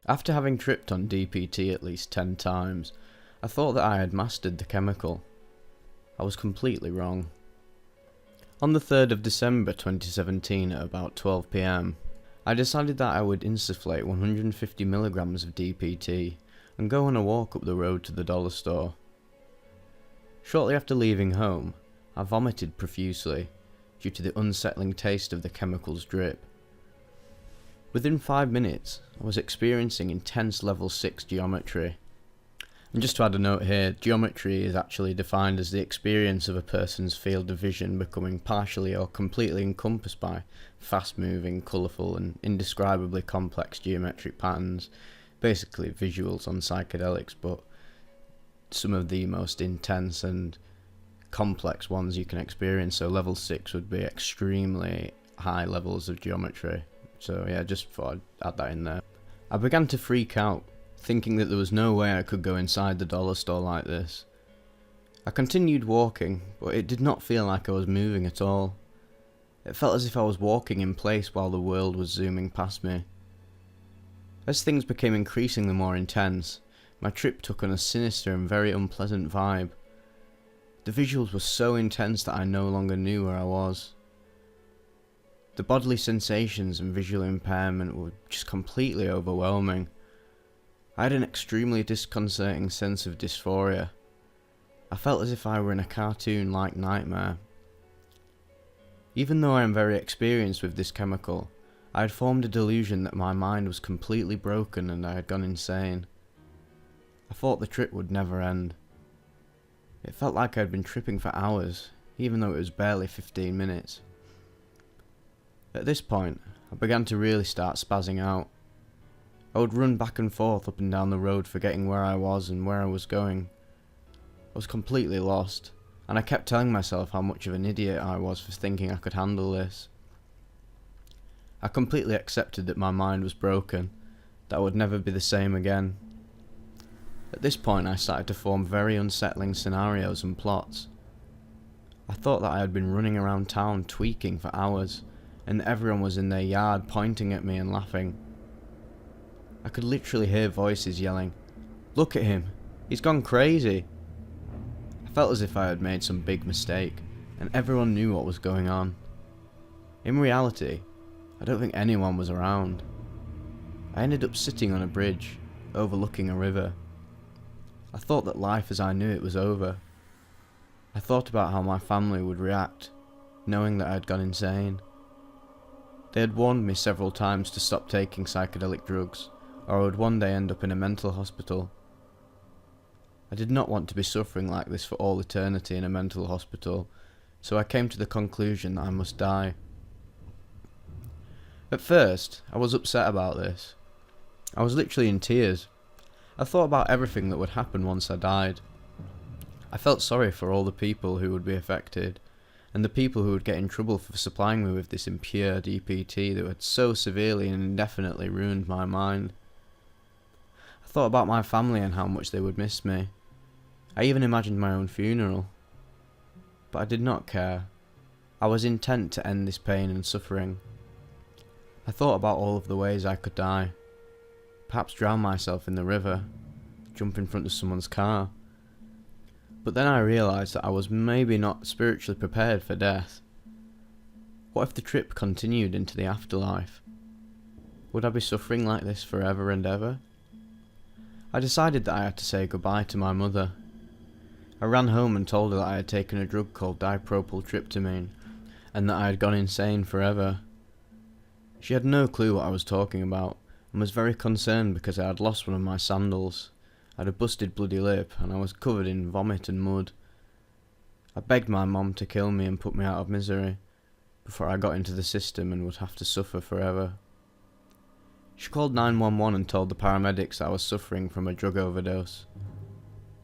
After having tripped on DPT at least 10 times, I thought that I had mastered the chemical. I was completely wrong. On the 3rd of December 2017 at about 12 PM, I decided that I would insufflate 150 milligrams of DPT and go on a walk up the road to the dollar store. Shortly after leaving home, I vomited profusely due to the unsettling taste of the chemical's drip. Within 5 minutes, I was experiencing intense level 6 geometry. And just to add a note here, geometry is actually defined as the experience of a person's field of vision becoming partially or completely encompassed by fast-moving, colourful and indescribably complex geometric patterns. Basically visuals on psychedelics, but some of the most intense and complex ones you can experience. So level 6 would be extremely high levels of geometry. So yeah, just thought I'd add that in there. I began to freak out, thinking that there was no way I could go inside the dollar store like this. I continued walking, but it did not feel like I was moving at all. It felt as if I was walking in place while the world was zooming past me. As things became increasingly more intense, my trip took on a sinister and very unpleasant vibe. The visuals were so intense that I no longer knew where I was. The bodily sensations and visual impairment were just completely overwhelming. I had an extremely disconcerting sense of dysphoria. I felt as if I were in a cartoon-like nightmare. Even though I am very experienced with this chemical, I had formed a delusion that my mind was completely broken and I had gone insane. I thought the trip would never end. It felt like I had been tripping for hours, even though it was barely 15 minutes. At this point, I began to really start spazzing out. I would run back and forth up and down the road, forgetting where I was and where I was going. I was completely lost, and I kept telling myself how much of an idiot I was for thinking I could handle this. I completely accepted that my mind was broken, that I would never be the same again. At this point, I started to form very unsettling scenarios and plots. I thought that I had been running around town tweaking for hours, and everyone was in their yard pointing at me and laughing. I could literally hear voices yelling, "Look at him, he's gone crazy." I felt as if I had made some big mistake, and everyone knew what was going on. In reality, I don't think anyone was around. I ended up sitting on a bridge, overlooking a river. I thought that life as I knew it was over. I thought about how my family would react, knowing that I had gone insane. They had warned me several times to stop taking psychedelic drugs, or I would one day end up in a mental hospital. I did not want to be suffering like this for all eternity in a mental hospital, so I came to the conclusion that I must die. At first, I was upset about this. I was literally in tears. I thought about everything that would happen once I died. I felt sorry for all the people who would be affected, and the people who would get in trouble for supplying me with this impure DPT that had so severely and indefinitely ruined my mind. I thought about my family and how much they would miss me. I even imagined my own funeral. But I did not care. I was intent to end this pain and suffering. I thought about all of the ways I could die. Perhaps drown myself in the river, jump in front of someone's car. But then I realised that I was maybe not spiritually prepared for death. What if the trip continued into the afterlife? Would I be suffering like this forever and ever? I decided that I had to say goodbye to my mother. I ran home and told her that I had taken a drug called dipropyltryptamine, and that I had gone insane forever. She had no clue what I was talking about, and was very concerned because I had lost one of my sandals. I had a busted bloody lip, and I was covered in vomit and mud. I begged my mom to kill me and put me out of misery, before I got into the system and would have to suffer forever. She called 911 and told the paramedics that I was suffering from a drug overdose.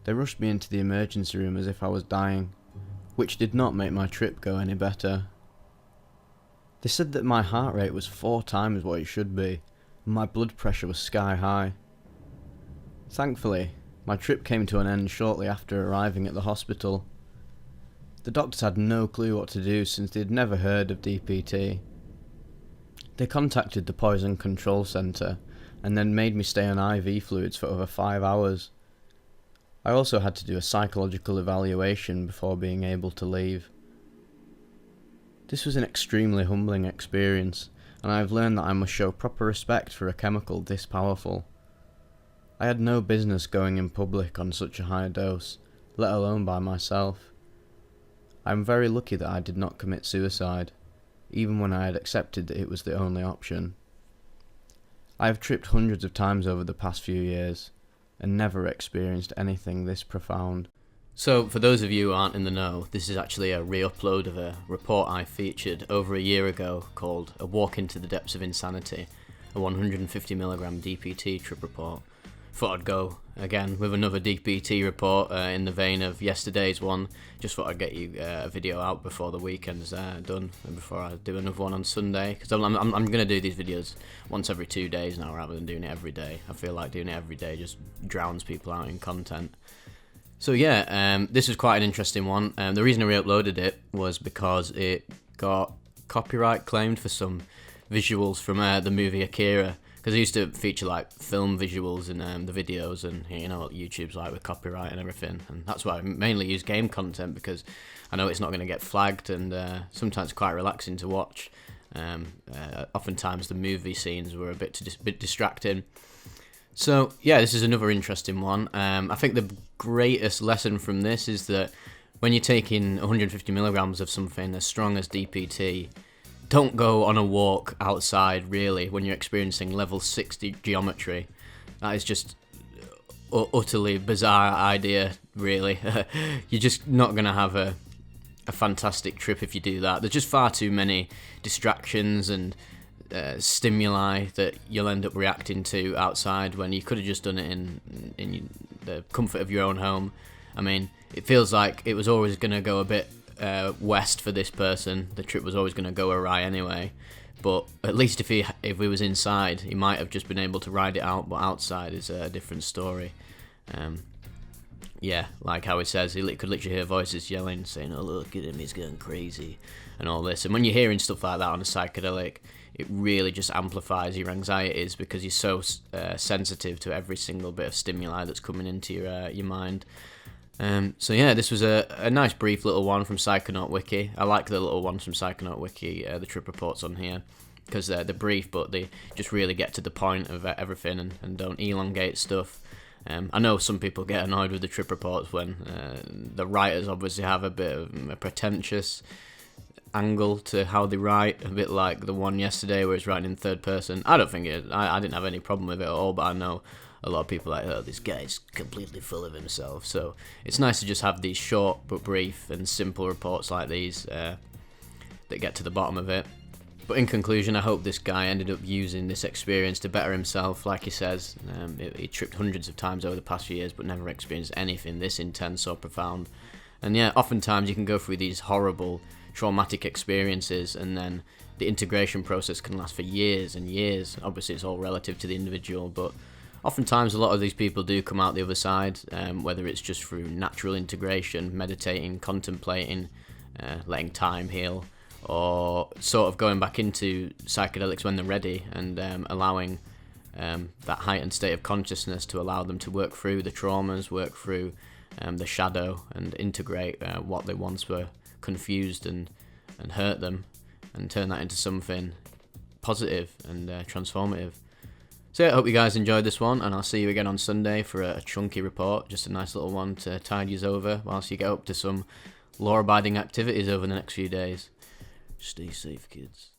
They rushed me into the emergency room as if I was dying, which did not make my trip go any better. They said that my heart rate was 4 times what it should be, and my blood pressure was sky high. Thankfully, my trip came to an end shortly after arriving at the hospital. The doctors had no clue what to do since they'd never heard of DPT. They contacted the Poison Control Centre and then made me stay on IV fluids for over 5 hours. I also had to do a psychological evaluation before being able to leave. This was an extremely humbling experience, and I have learned that I must show proper respect for a chemical this powerful. I had no business going in public on such a high dose, let alone by myself. I am very lucky that I did not commit suicide, even when I had accepted that it was the only option. I have tripped hundreds of times over the past few years, and never experienced anything this profound. So, for those of you who aren't in the know, this is actually a re-upload of a report I featured over a year ago called A Walk into the Depths of Insanity, a 150mg DPT trip report. Thought I'd go again with another DPT report in the vein of yesterday's one. Just thought I'd get you a video out before the weekend's done and before I do another one on Sunday, because I'm going to do these videos once every 2 days now rather than doing it every day. I feel like doing it every day just drowns people out in content. So yeah, this was quite an interesting one. The reason I re-uploaded it was because it got copyright claimed for some visuals from the movie Akira. Because I used to feature like film visuals in the videos, and you know what YouTube's like with copyright and everything, and that's why I mainly use game content, because I know it's not going to get flagged, and sometimes quite relaxing to watch. Oftentimes the movie scenes were a bit distracting. So yeah, this is another interesting one. I think the greatest lesson from this is that when you're taking 150mg of something as strong as DPT, don't go on a walk outside, really, when you're experiencing level 60 geometry. That is just utterly bizarre idea, really. You're just not going to have a fantastic trip if you do that. There's just far too many distractions and stimuli that you'll end up reacting to outside when you could have just done it in the comfort of your own home. I mean, it feels like it was always going to go a bit west for this person. The trip was always going to go awry anyway, but at least if he was inside, he might have just been able to ride it out, but outside is a different story. Yeah, like how he says, he could literally hear voices yelling, saying, "Oh, look at him, he's going crazy," and all this. And when you're hearing stuff like that on a psychedelic, it really just amplifies your anxieties, because you're so sensitive to every single bit of stimuli that's coming into your mind. So yeah, this was a nice brief little one from Psychonaut Wiki. I like the little ones from Psychonaut Wiki, the trip reports on here, because they're brief, but they just really get to the point of everything and don't elongate stuff. I know some people get annoyed with the trip reports when the writers obviously have a bit of a pretentious angle to how they write, a bit like the one yesterday where it's writing in third person. I don't think I didn't have any problem with it at all, but I know a lot of people are like, oh, this guy's completely full of himself. So it's nice to just have these short but brief and simple reports like these that get to the bottom of it. But in conclusion, I hope this guy ended up using this experience to better himself. Like he says, he tripped hundreds of times over the past few years but never experienced anything this intense or profound. And yeah, oftentimes you can go through these horrible traumatic experiences, and then the integration process can last for years and years. Obviously it's all relative to the individual, but oftentimes a lot of these people do come out the other side, whether it's just through natural integration, meditating, contemplating, letting time heal, or sort of going back into psychedelics when they're ready, and allowing that heightened state of consciousness to allow them to work through the traumas, work through the shadow, and integrate what they once were confused and hurt them, and turn that into something positive and transformative. So yeah, I hope you guys enjoyed this one, and I'll see you again on Sunday for a chunky report, just a nice little one to tide you over whilst you get up to some law-abiding activities over the next few days. Stay safe, kids.